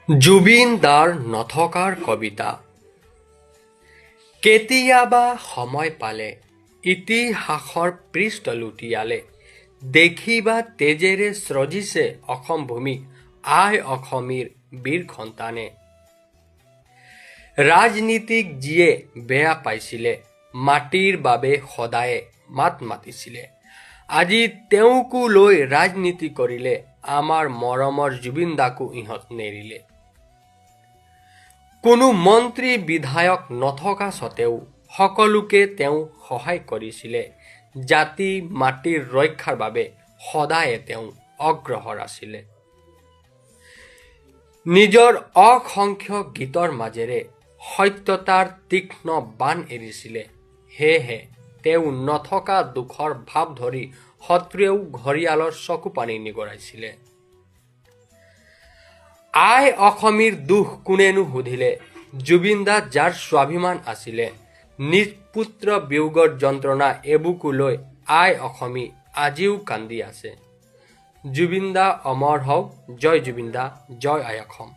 জুবিন দাৰ নথকাৰ কবিতা। কেতিয়াবা সময় পালে ইতিহাসৰ পৃষ্ঠ লুটিয়ালে দেখিবা তেজেৰে সৃজিছে অসম ভূমি আই অসমীৰ বীৰ সন্তানে। ৰাজনীতিক যিয়ে বেয়া পাইছিলে মাটিৰ বাবে সদায়ে মাত মাতিছিলে, আজি তেওঁকো লৈ ৰাজনীতি কৰিলে আমাৰ মৰমৰ জুবিন দাকো ইহঁত নেৰিলে। কোনো মন্ত্ৰী বিধায়ক নথকা স্বত্তেও সকলোকে তেওঁ সহায় কৰিছিলে, জাতি মাটিৰ ৰক্ষাৰ বাবে সদায়ে তেওঁ অগ্ৰসৰ আছিলে। নিজৰ অসংখ্য গীতৰ মাজেৰে সত্যতাৰ তীক্ষ্ণ বাণ এৰিছিলে, সেয়েহে তেওঁ নথকা দুখৰ ভাৱ ধৰি শত্ৰুৱেও ঘৰিয়ালৰ চকু পানী নিগৰাইছিলে। আই অসমীৰ দুখ কোনেনো সুধিলে, জুবিন দা যাৰ স্বাভিমান আছিলে, নিজ পুত্ৰ বিয়োগৰ যন্ত্ৰণা এবুকু লৈ আই অসমী আজিও কান্দি আছে। জুবিন দা অমৰ হওক, জয় জুবিন দা, জয় আই অসম।